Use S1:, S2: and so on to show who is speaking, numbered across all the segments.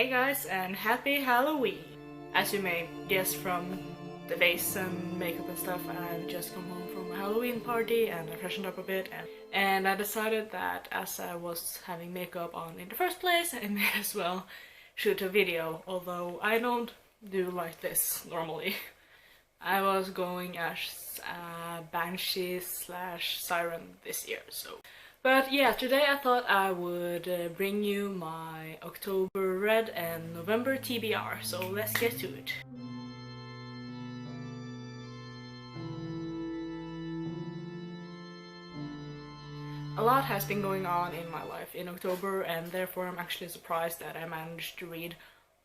S1: Hey guys, and happy Halloween! As you may guess from the face and makeup and stuff, I've just come home from a Halloween party and I freshened up a bit, and I decided that as I was having makeup on in the first place, I may as well shoot a video, although I don't do like this normally. I was going as a Banshee / Siren this year, so... But yeah, today I thought I would bring you my October Red and November TBR, so let's get to it. A lot has been going on in my life in October, and therefore I'm actually surprised that I managed to read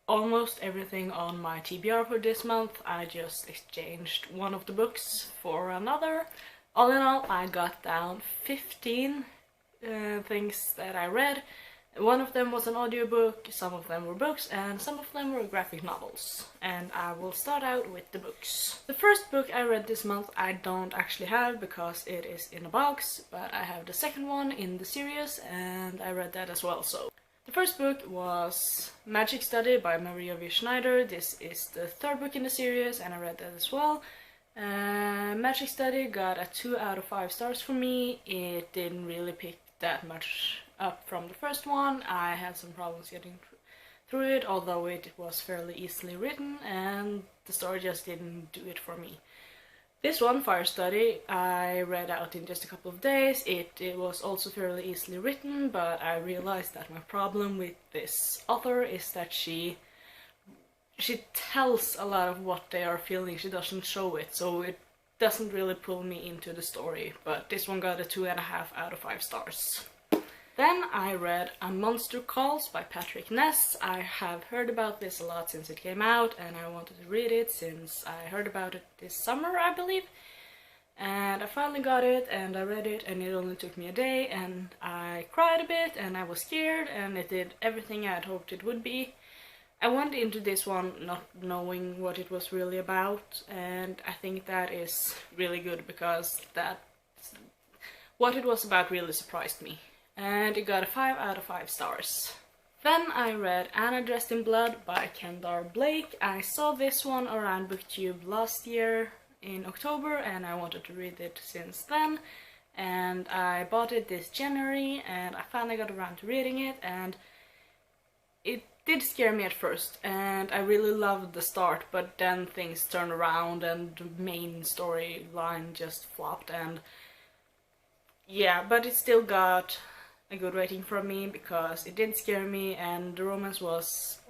S1: almost everything on my TBR for this month. I just exchanged one of the books for another. All in all, I got down 15 things that I read. One of them was an audiobook, some of them were books, and some of them were graphic novels. And I will start out with the books. The first book I read this month I don't actually have because it is in a box, but I have the second one in the series and I read that as well. So the first book was Magic Study by Maria V. Schneider. This is the third book in the series and I read that as well. Magic Study got a 2 out of 5 stars for me. It didn't really pick that much up from the first one. I had some problems getting through it, although it was fairly easily written and the story just didn't do it for me. This one, Fire Study, I read out in just a couple of days. It was also fairly easily written, but I realized that my problem with this author is that she tells a lot of what they are feeling, she doesn't show it, so it doesn't really pull me into the story, but this one got a 2.5 out of 5 stars. Then I read A Monster Calls by Patrick Ness. I have heard about this a lot since it came out, and I wanted to read it since I heard about it this summer, I believe. And I finally got it, and I read it, and it only took me a day, and I cried a bit, and I was scared, and it did everything I had hoped it would be. I went into this one not knowing what it was really about, and I think that is really good because what it was about really surprised me. And it got a 5 out of 5 stars. Then I read Anna Dressed in Blood by Kendar Blake. I saw this one around BookTube last year in October and I wanted to read it since then. And I bought it this January and I finally got around to reading it, and it did scare me at first, and I really loved the start, but then things turned around and the main storyline just flopped, and yeah, but it still got a good rating from me because it did scare me and the romance was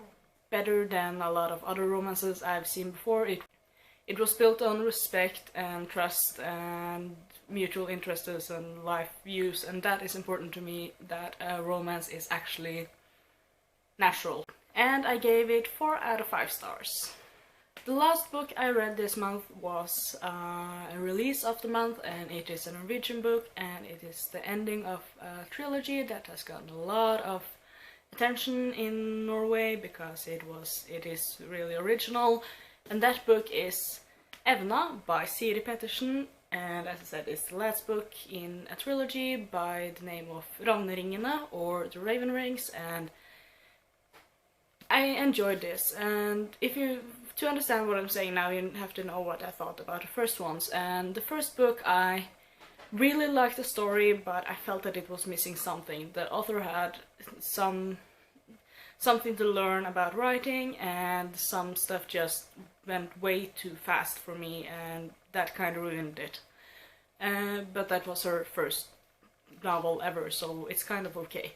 S1: better than a lot of other romances I've seen before. It was built on respect and trust and mutual interests and life views, and that is important to me, that a romance is actually natural. And I gave it 4 out of 5 stars. The last book I read this month was a release of the month, and it is a Norwegian book, and it is the ending of a trilogy that has gotten a lot of attention in Norway because it is really original. And that book is Evna by Siri Pettersen, and as I said, it's the last book in a trilogy by the name of Ravneringene, or the Raven Rings, and I enjoyed this. And to understand what I'm saying now, you have to know what I thought about the first ones. And the first book, I really liked the story, but I felt that it was missing something. The author had something to learn about writing, and some stuff just went way too fast for me, and that kind of ruined it. But that was her first novel ever, so it's kind of okay.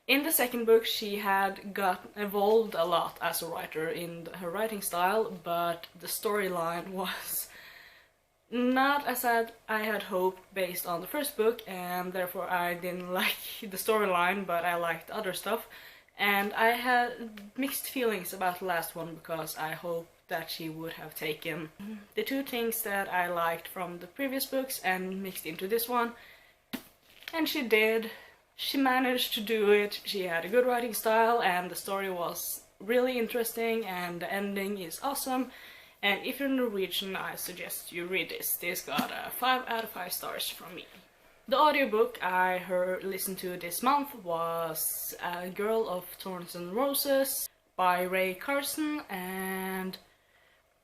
S1: In the second book, she had evolved a lot as a writer in her writing style, but the storyline was not as I had hoped based on the first book, and therefore I didn't like the storyline, but I liked other stuff. And I had mixed feelings about the last one because I hoped that she would have taken the two things that I liked from the previous books and mixed into this one, and she did. She managed to do it. She had a good writing style and the story was really interesting and the ending is awesome. And if you're Norwegian, I suggest you read this. This got a 5 out of 5 stars from me. The audiobook I listened to this month was A Girl of Thorns and Roses by Ray Carson, and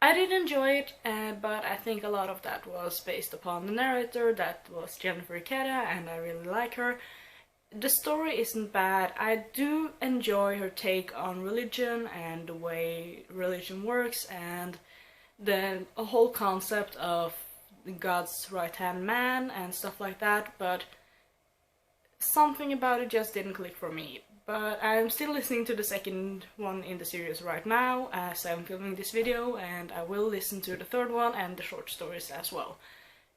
S1: I did enjoy it, but I think a lot of that was based upon the narrator, that was Jennifer Ikeda, and I really like her. The story isn't bad. I do enjoy her take on religion and the way religion works, and the whole concept of God's right-hand man and stuff like that, but something about it just didn't click for me. But I'm still listening to the second one in the series right now as I'm filming this video, and I will listen to the third one and the short stories as well.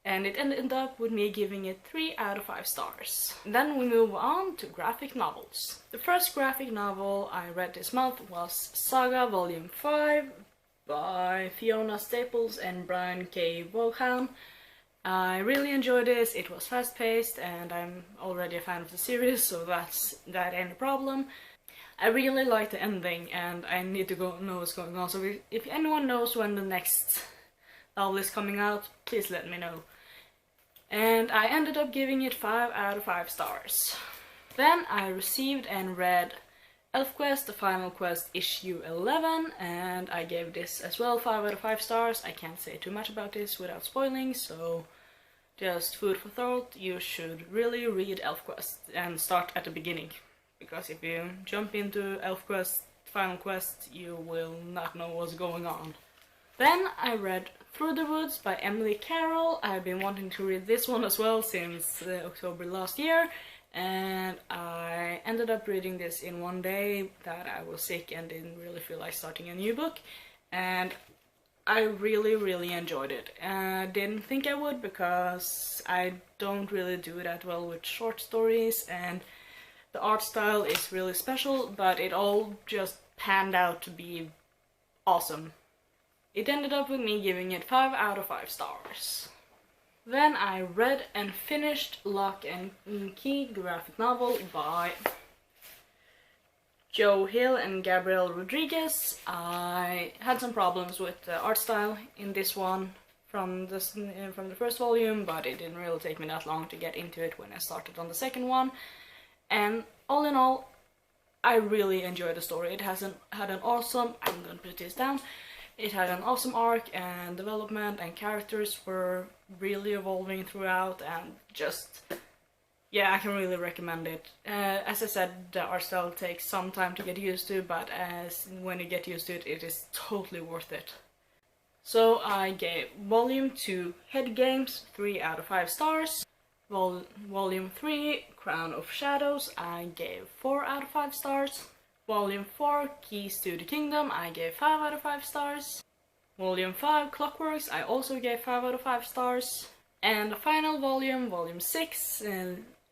S1: And it ended up with me giving it 3 out of 5 stars. Then we move on to graphic novels. The first graphic novel I read this month was Saga Volume 5 by Fiona Staples and Brian K. Vaughan. I really enjoyed this. It was fast-paced, and I'm already a fan of the series, so that ain't a problem. I really like the ending, and I need to know what's going on, so if anyone knows when the next novel is coming out, please let me know. And I ended up giving it 5 out of 5 stars. Then I received and read ElfQuest, The Final Quest issue 11, and I gave this as well 5 out of 5 stars. I can't say too much about this without spoiling, so just food for thought. You should really read ElfQuest and start at the beginning, because if you jump into ElfQuest, Final Quest, you will not know what's going on. Then I read Through the Woods by Emily Carroll. I've been wanting to read this one as well since October last year, and I ended up reading this in one day that I was sick and didn't really feel like starting a new book, and I really enjoyed it. I didn't think I would, because I don't really do that well with short stories, and the art style is really special, but it all just panned out to be awesome. It ended up with me giving it 5 out of 5 stars. Then I read and finished Lock and Key graphic novel by Joe Hill and Gabriel Rodriguez. I had some problems with the art style in this one from the first volume, but it didn't really take me that long to get into it when I started on the second one. And all in all, I really enjoyed the story. It had an awesome, I'm gonna put this down, it had an awesome arc and development, and characters were really evolving throughout, and just, yeah, I can really recommend it. As I said, the art style takes some time to get used to, but when you get used to it, it is totally worth it. So I gave Volume 2 Head Games 3 out of 5 stars. Volume 3 Crown of Shadows I gave 4 out of 5 stars. Volume 4 Keys to the Kingdom I gave 5 out of 5 stars. Volume 5 Clockworks I also gave 5 out of 5 stars. And the final volume, Volume 6,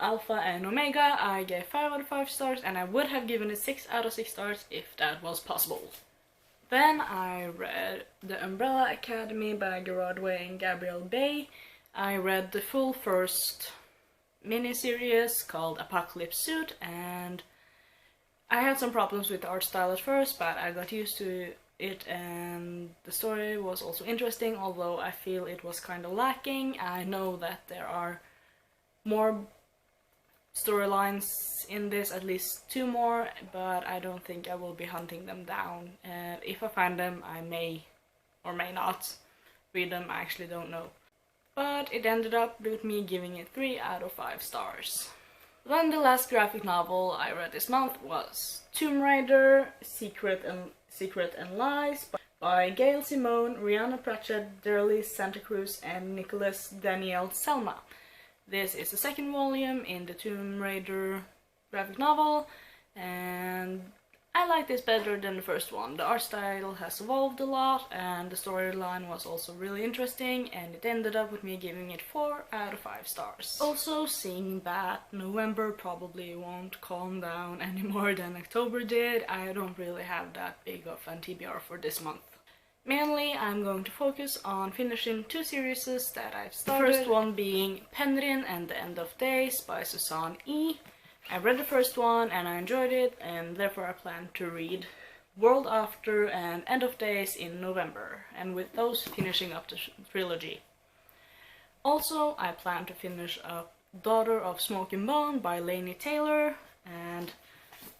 S1: Alpha and Omega, I gave 5 out of 5 stars, and I would have given it 6 out of 6 stars if that was possible. Then I read The Umbrella Academy by Gerard Way and Gabrielle Bay. I read the full first miniseries called Apocalypse Suit, and I had some problems with the art style at first, but I got used to it, and the story was also interesting, although I feel it was kind of lacking. I know that there are more storylines in this, at least 2 more, but I don't think I will be hunting them down. If I find them, I may or may not read them, I actually don't know. But it ended up with me giving it 3 out of 5 stars. Then the last graphic novel I read this month was Tomb Raider, Secret and Lies by Gail Simone, Rihanna Pratchett, Derlis Santa Cruz, and Nicholas Daniel Selma. This is the second volume in the Tomb Raider graphic novel, and I like this better than the first one. The art style has evolved a lot, and the storyline was also really interesting, and it ended up with me giving it 4 out of 5 stars. Also, seeing that November probably won't calm down any more than October did, I don't really have that big of an TBR for this month. Mainly, I'm going to focus on finishing 2 series that I've started. The first one being Penryn and the End of Days by Susanne E. I read the first one and I enjoyed it, and therefore I plan to read World After and End of Days in November, and with those finishing up the trilogy. Also, I plan to finish up Daughter of Smoke and Bone by Laini Taylor, and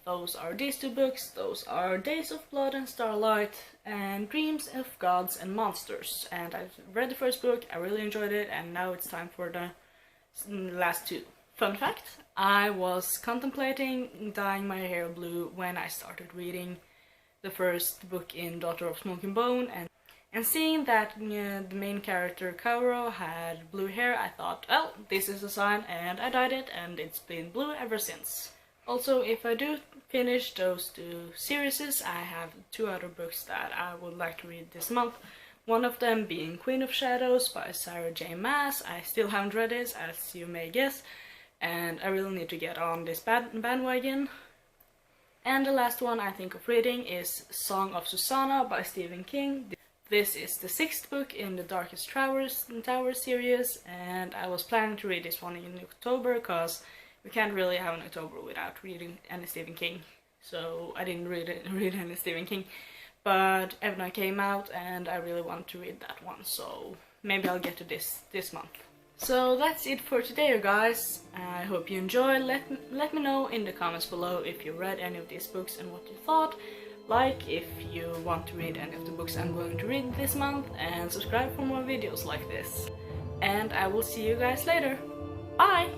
S1: those are these two books. Those are Days of Blood and Starlight and Dreams of Gods and Monsters. And I've read the first book, I really enjoyed it, and now it's time for the last two. Fun fact, I was contemplating dyeing my hair blue when I started reading the first book in Daughter of Smoke and Bone, and seeing that the main character Kaoru had blue hair, I thought, well, this is a sign, and I dyed it, and it's been blue ever since. Also, if I do finish those two series, I have two other books that I would like to read this month. One of them being Queen of Shadows by Sarah J. Maas. I still haven't read it, as you may guess, and I really need to get on this bandwagon. And the last one I think of reading is Song of Susanna by Stephen King. This is the 6th book in the Darkest Tower series, and I was planning to read this one in October, because we can't really have an October without reading any Stephen King. So I didn't read any Stephen King, but Evna came out and I really want to read that one, so maybe I'll get to this month. So that's it for today, you guys. I hope you enjoyed. Let me know in the comments below if you read any of these books and what you thought. Like if you want to read any of the books I'm going to read this month, and subscribe for more videos like this. And I will see you guys later. Bye!